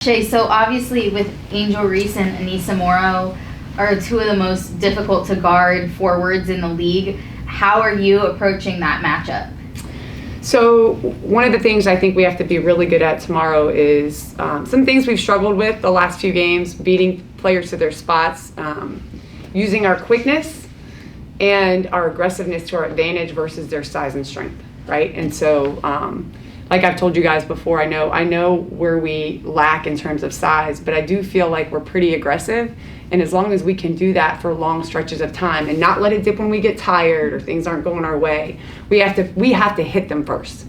Shea, so obviously with Angel Reese and Anissa Morrow are two of the most difficult to guard forwards in the league. How are you approaching that matchup? So one of the things I think we have to be really good at tomorrow is some things we've struggled with the last few games, beating players to their spots, using our quickness and our aggressiveness to our advantage versus their size and strength, right? And so like I've told you guys before, I know where we lack in terms of size, but I do feel like we're pretty aggressive. And as long as we can do that for long stretches of time and not let it dip when we get tired or things aren't going our way, we have to hit them first.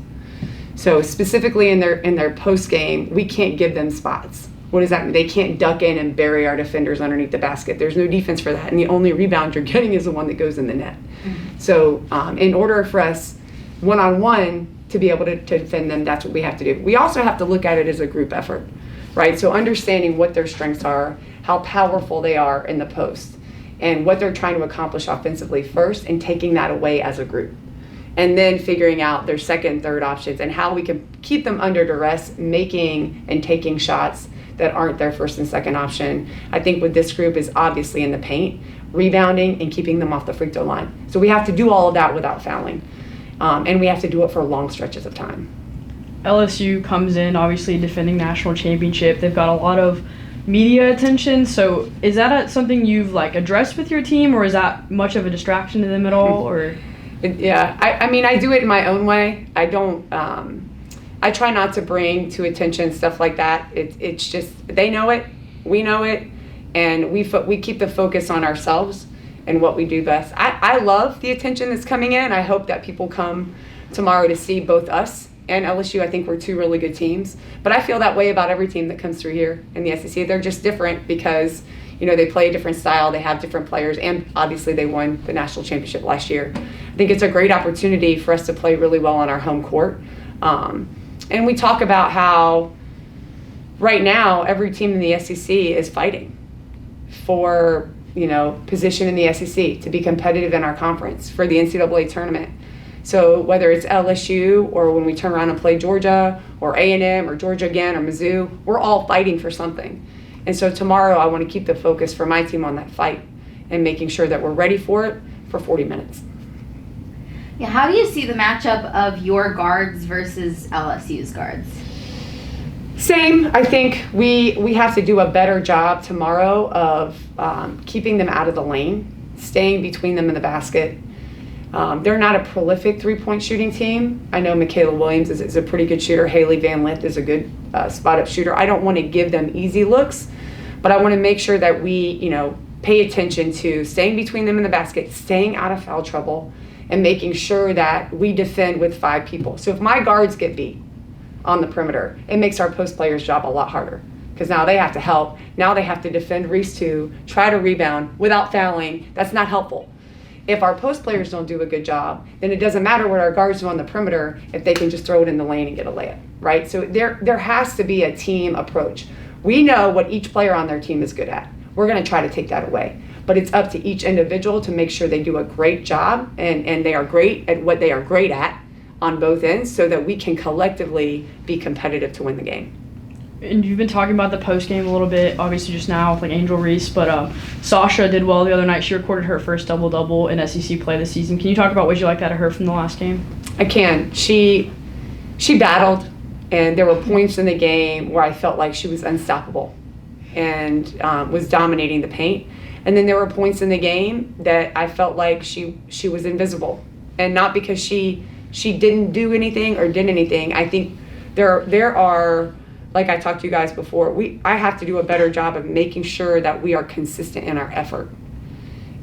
So specifically in their post game, we can't give them spots. What does that mean? They can't duck in and bury our defenders underneath the basket. There's no defense for that, and the only rebound you're getting is the one that goes in the net. Mm-hmm. So in order for us one-on-one to be able to defend them, that's what we have to do. We also have to look at it as a group effort, right? So understanding what their strengths are, how powerful they are in the post, and what they're trying to accomplish offensively first, and taking that away as a group. And then figuring out their second, third options and how we can keep them under duress, making and taking shots that aren't their first and second option. I think with this group is obviously in the paint, rebounding and keeping them off the free throw line. So we have to do all of that without fouling. And we have to do it for long stretches of time. LSU comes in, obviously defending national championship. They've got a lot of media attention. So is that something you've addressed with your team, or is that much of a distraction to them at all? Or yeah, I mean, I do it in my own way. I don't. I try not to bring to attention stuff like that. It's just they know it, we know it, and we keep the focus on ourselves and what we do best. I love the attention that's coming in. I hope that people come tomorrow to see both us and LSU. I think we're two really good teams. But I feel that way about every team that comes through here in the SEC. They're just different because, they play a different style, they have different players, and obviously they won the national championship last year. I think it's a great opportunity for us to play really well on our home court. And we talk about how right now every team in the SEC is fighting for position in the SEC to be competitive in our conference for the NCAA tournament. So whether it's LSU or when we turn around and play Georgia or A&M or Georgia again or Mizzou, we're all fighting for something. And so tomorrow I want to keep the focus for my team on that fight and making sure that we're ready for it for 40 minutes. Yeah, how do you see the matchup of your guards versus LSU's guards? Same. I think we have to do a better job tomorrow of keeping them out of the lane, staying between them and the basket. They're not a prolific three-point shooting team. I know Michaela Williams is a pretty good shooter. Haley Van Lith is a good spot-up shooter. I don't want to give them easy looks, but I want to make sure that we, pay attention to staying between them and the basket, staying out of foul trouble, and making sure that we defend with 5 people. So if my guards get beat on the perimeter, it makes our post players' job a lot harder because now they have to help. Now they have to defend Reese too, try to rebound without fouling. That's not helpful. If our post players don't do a good job, then it doesn't matter what our guards do on the perimeter if they can just throw it in the lane and get a layup, right? So there has to be a team approach. We know what each player on their team is good at. We're going to try to take that away. But it's up to each individual to make sure they do a great job and they are great at what they are great at on both ends so that we can collectively be competitive to win the game. And you've been talking about the post game a little bit, obviously just now with Angel Reese, but Sasha did well the other night. She recorded her first double-double in SEC play this season. Can you talk about what you liked out of her from the last game? I can. She battled, and there were points in the game where I felt like she was unstoppable and was dominating the paint. And then there were points in the game that I felt like she was invisible, and not because she didn't do anything or did anything. I think there are, like I talked to you guys before, I have to do a better job of making sure that we are consistent in our effort.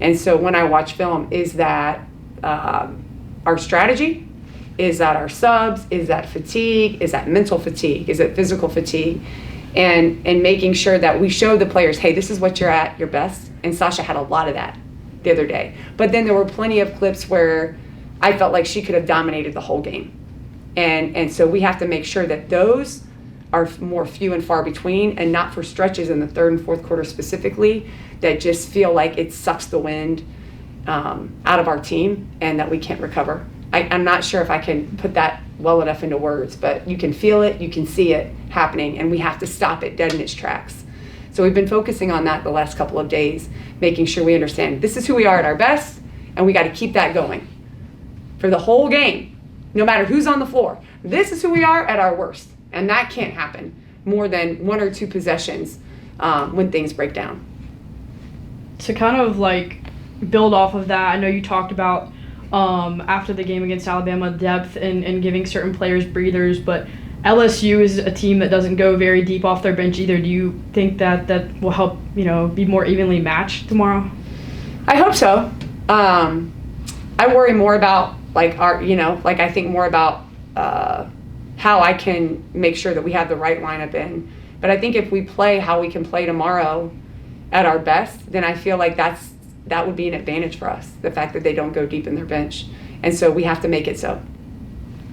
And so when I watch film, is that our strategy? Is that our subs? Is that fatigue? Is that mental fatigue? Is it physical fatigue? And making sure that we show the players, hey, this is what you're at your best. And Sasha had a lot of that the other day. But then there were plenty of clips where I felt like she could have dominated the whole game. And so we have to make sure that those are more few and far between, and not for stretches in the third and fourth quarter specifically that just feel like it sucks the wind out of our team and that we can't recover. I'm not sure if I can put that well enough into words, but you can feel it, you can see it happening, and we have to stop it dead in its tracks. So we've been focusing on that the last couple of days, making sure we understand this is who we are at our best, and we got to keep that going for the whole game, no matter who's on the floor. This is who we are at our worst, and that can't happen more than 1 or 2 possessions when things break down. To kind of like build off of that, I know you talked about after the game against Alabama, depth and giving certain players breathers, but LSU is a team that doesn't go very deep off their bench either. Do you think that will help, be more evenly matched tomorrow? I hope so. I worry more about I think more about how I can make sure that we have the right lineup in. But I think if we play how we can play tomorrow at our best, then I feel like that would be an advantage for us, the fact that they don't go deep in their bench. And so we have to make it so.